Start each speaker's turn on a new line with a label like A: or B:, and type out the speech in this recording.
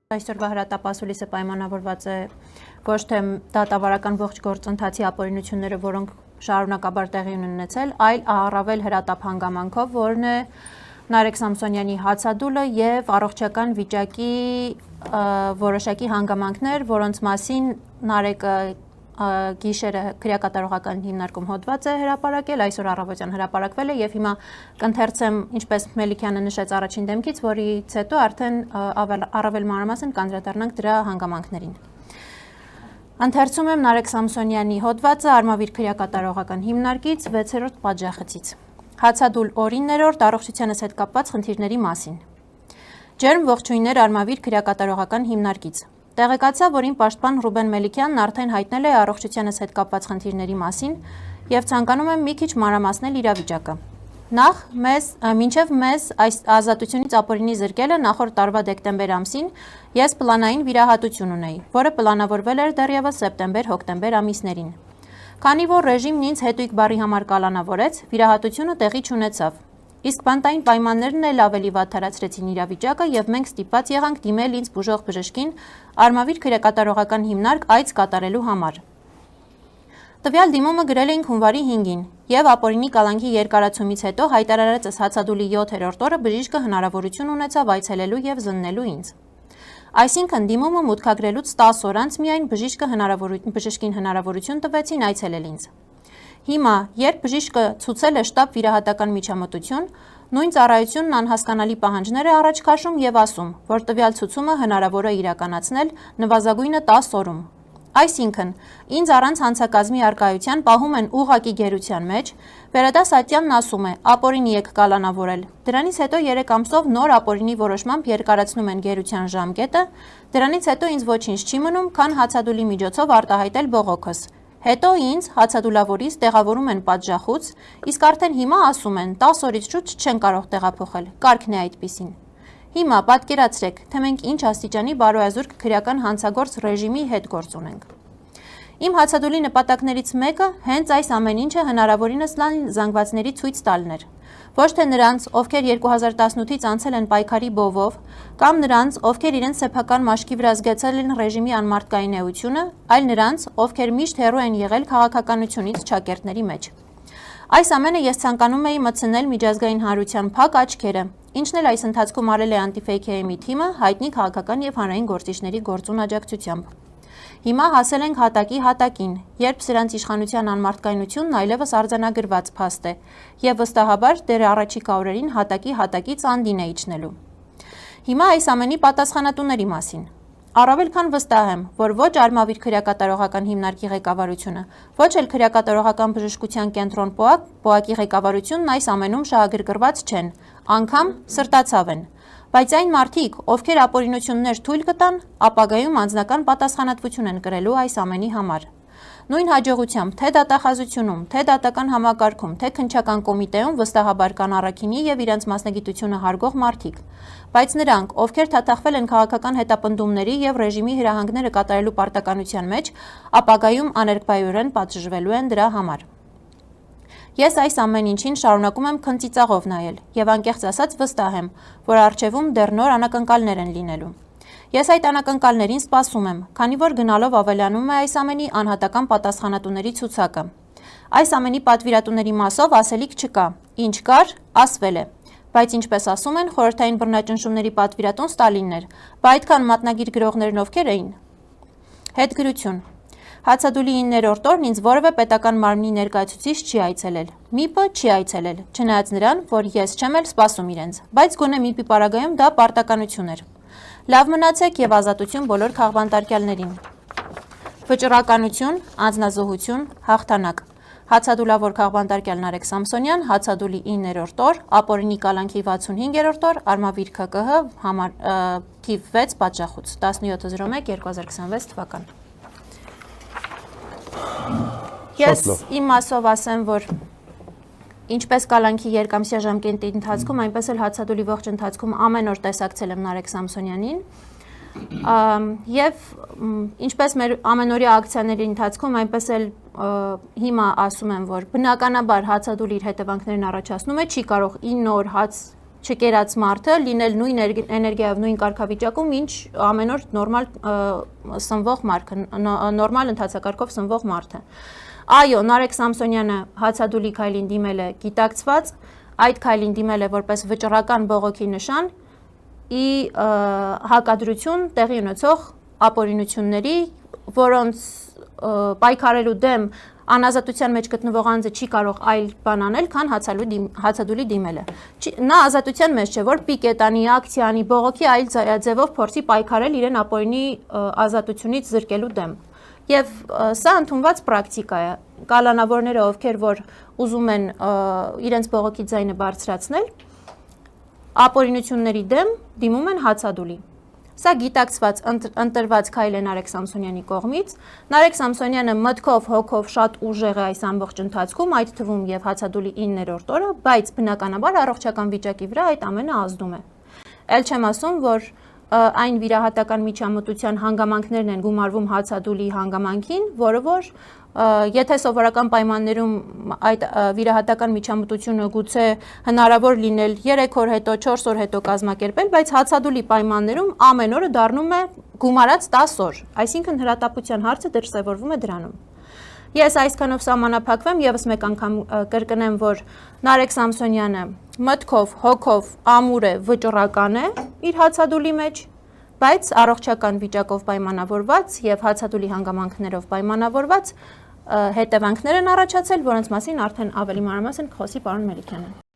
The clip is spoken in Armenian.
A: Այսօրվա հրատապասուլիսը պայմանավորված է ոչ թե դատավարական ողջ գործընթացի ապօրինությունները, որոնք շարունակաբար տեղի ունեցել, այլ առավել հրատապ հանգամանքով, որն է Նարեկ Սամսոնյանի հացադուլը եւ առողջական վիճակի որոշակի հանգամանքներ, որոնց մասին Նարեկը գիշերը քրեակատարողական հիմնարկում հոդված է հրապարակել, այսօր առավոտյան հրապարակվել է եւ հիմա կընթերցեմ, ինչպես Մելիքյանը նշեց առաջին դեմքից, որից հետո արդեն առավել մանրամասն կանդրադառնանք դրա հանգամանքներին։ Ընթերցում եմ Նարեկ Սամսոնյանի հոդվածը Արմավիր քրեակատարողական հիմնարկից 6-րդ պատժախցից։ Հացադուլ օրին 9-րդ առողջությանս հետ կապված խնդիրների մասին։ Ջերմ ողջույններ Արմավիր քրեակատարողական հիմնարկից։ Տեղեկացա, որ իմ պաշտպան Ռուբեն Մելիքյանն արդեն հայտնել է առողջությանս հետ կապված խնդիրների մասին եւ ցանկանում եմ մի քիչ մանրամասնել իրավիճակը։ Նախ մինչև մեզ այս ազատությունից ապօրինի զրկելը նախորդ տարվա դեկտեմբեր ամսին ես պլանային վիրահատություն ունեի, որը պլանավորվել էր դեռևս սեպտեմբեր-հոկտեմբեր ամիսներին։ Քանի որ ռեժիմն ինձ հետույք բառի համար կալանավորեց, վիրահատությունը տեղի չունեցավ։ Իսկ բանտային պայմաններն էլ ավելի վատթարացրեցին իրավիճակը եւ մենք ստիպված եղանք դիմել ինձ բուժող բժշկին Արմավիր քրեակատարողական հիմնարկ այց կատարելու համար։ Տվյալ դիմումը գրել էինք հունվարի 5-ին եւ ապօրինի կալանքի երկարացումից հետո հայտարարածս հացադուլի 7-րդ օրը բժիշկը հնարավորություն ունեցավ այցելելու եւ զննելու ինձ։ Այսինքն դիմումը մուտքագրելուց 10 օր անց միայն բժիշկին հնարավորություն տվեցին այցելել ինձ։ Հիմա, երբ բժիշկը ցուցել է շտապ վիրահատական միջամտություն, նույն ծառայությունն անհասկանալի պահանջներ է առաջ քաշում եւ ասում, որ տվյալ ցուցումը հնարավոր է իրականացնել նվազագույնը 10 օրում։ Այսինքն, ինձ առանց հանցակազմի արկայության պահում են ուղղակի գերության մեջ, Վերադաս Ատյանն ասում է, ապօրինի եք կալանավորել։ Դրանից հետո 3 ամսով նոր ապօրինի որոշմամբ երկարացնում են գերության ժամկետը, դրանից հետո ինձ ոչինչ չի մնում, քան հացադուլի միջոցով արտահայտել բողոքս։ Հետո ինձ հացադուլավորից տեղավորում են պատժախոց, իսկ արդեն հիմա ասում են 10 օրից շուտ չեն կարող տեղափոխել, կարգն է այդպիսին։ Հիմա պատկերացրեք, թե մենք ինչ աստիճանի բարոյազուրկ քրեական հանցագործ ռեժիմի հետ գործ ունենք։ Իմ հացադուլի նպատակներից մեկը հենց այս ամեն ինչը հնարավորինս լայն զանգվածների ցույց տալն էր։ Ոչ թե նրանց, ովքեր 2018-ից անցել են պայքարի բովով, կամ նրանց, ովքեր իրենց սեփական մաշկի վրա զգացել են ռեժիմի անմարդկային էությունը, այլ նրանց, ովքեր միշտ հեռու են եղել քաղաքականությունից ճակերտների մեջ։ Այս ամենը ես ցանկանում էի մտցնել միջազգային հանրության փակ աչքերը, ինչն էլ այս ընթացքում արել է Anti-Fake-ի թիմը հայտնի քաղաքական եւ հանրային գործիչների գործուն աջակցությամբ։ Հիմա հասել ենք հատակի հատակին, երբ սրանց իշխանության անմարդկայնությունն այլևս արձանագրված փաստ է, եւ վստահաբար դեռ առաջիկա օրերին հատակի հատակից անդին է իջնելու։ Հիմա այս ամենի պատասխանատուների մասին։ Առավել քան վստահ եմ, որ ոչ Արմավիր քրեակատարողական հիմնարկի ղեկավարությունը, ոչ էլ քրեակատարողական բժշկության կենտրոն ՊՕԱԿ-ի ղեկավարությունն այս ամենում շահագրգռված չեն, անգամ սրտացավ են։ Բայց այն մարդիկ, ովքեր ապօրինություններ թույլ կտան, ապագայում անձնական պատասխանատվություն են կրելու այս ամենի համար։ Նույն հաջողությամբ թե դատախազությունում, թե դատական համակարգում, թե քննչական կոմիտեում վստահաբար կան առաքինի եւ իրենց մասնագիտությունը հարգող մարդիկ, բայց նրանք, ովքեր թաթախվել են քաղաքական հետապնդումների եւ ռեժիմի հրահանգները կատարելու պարտականության մեջ, ապագայում աներկբայորեն պատժժվելու են դրա համար։ Ես այս ամեն ինչին շարունակում եմ քնծիծաղով նայել եւ անկեղծ ասած վստահ եմ, որ առջևում դեռ նոր անակնկալներ են լինելու։ Ես այդ անակնկալներին սպասում եմ, քանի որ գնալով ավելանում է այս ամենի անհատական պատասխանատուների ցուցակը։ Այս ամենի պատվիրատուների մասով ասելիք չկա, ինչ կար, ասվել է։ Բայց ինչպես ասում են, խորհրդային բռնաճնշումների պատվիրատուն Ստալինն էր, բայց այդքան մատնագիր գրողներն ովքեր էին։ Հետգրություն։ Հացադուլի 9-րդ օրն ինձ որևէ պետական մարմնի ներկայացուցիչ չի այցելել։ ՄԻՊ-ը չի այցելել, չնայած նրան, որ ես չեմ էլ սպասում իրենց, բայց գոնե ՄԻՊ-ի պարագայում դա պարտականություն էր։ Լավ մնացեք եւ ազատություն բոլոր քաղբանտարկյալներին։ Վճռականություն, անձնազոհություն, հաղթանակ։ Հացադուլավոր քաղբանտարկյալ Նարեկ Սամսոնյան, հացադուլի 9-րդ օր, ապօրինի կալանքի 65-րդ օր, Արմավիր ՔԿՀ համար թիվ 6 պատժախոց 17/01/2026 թվական։ Ես իմ մասով ասեմ, որ ինչպես կալանքի երկամսյա ժամկետի ընթացքում, այնպես էլ հացադուլի ողջ ընթացքում ամեն օր տեսակցել եմ Նարեկ Սամսոնյանին եւ ինչպես մեր ամենօրյա ակցիաների ընթացքում, այնպես էլ հիմա ասում եմ, որ բնականաբար հացադուլի իր հետևանքներն առաջացնում է, չի կարող 9 օր հաց չկերած մարդը լինել նույն էներգիայով նույն կարգավիճակում, ինչ ամեն օր նորմալ սնվող մարդը, նորմալ ընթացակարգով սնվող մարդը։ Այո, Նարեկ Սամսոնյանը հացադուլի քայլին դիմել է գիտակցված, այդ քայլին դիմել է որպես վճռական բողոքի նշան ի հակադրություն տեղի ունեցող ապօրինությունների, որոնց պայքարելու դեմ անազատության մեջ գտնվող անձը չի կարող այլ բան անել, քան հացադուլի դիմելը։ Նա ազատության մեջ չէ, որ պիկետանի, ակցիանի, բողոքի այլ ձևով փորձի պայքարել իրեն ապօրինի ազատությունից զրկելու դեմ։ Եվ սա ընդունված պրակտիկա է։ Կալանավորները, ովքեր որ ուզում են իրենց բողոքի ձայնը բարձրացնել, ապօրինությունների դեմ դիմում են հացադուլի։ Սա գիտակցված ընտրված քայլ է Նարեկ Սամսոնյանի կողմից։ Նարեկ Սամսոնյանը մտքով, հոգով շատ ուժեղ է այս ամբողջ ընթացքում, այդ թվում եւ հացադուլի 9-րդ օրը, բայց բնականաբար առողջական վիճակի վրա այդ ամենը ազդում է։ Էլ չեմ ասում, որ այն վիրահատական միջամտության հանգամանքներն են գումարվում հացադուլի հանգամանքին, որը որ եթե սովորական պայմաններում այդ վիրահատական միջամտությունը գուցե հնարավոր լինել 3 օր հետո, 4 օր հետո կազմակերպել, բայց հացադուլի պայմաններում ամեն օրը դառնում է գումարած 10 օր, այսինքն հրատապության հարցը դրսևորվում է դրանում։ Ես այսքանով սահմանափակվեմ, եւս մեկ անգամ կրկնեմ, որ Նարեկ Սամսոնյանը մտքով, հոգով ամուր է, վճռական է իր հացադուլի մեջ, բայց առողջական վիճակով պայմանավորված եւ հացադուլի հանգամանքներով պայմանավորված հետևանքներ են առաջացել, որոնց մասին արդեն ավելի մանրամասն կխոսի պարոն Մելիքյանը։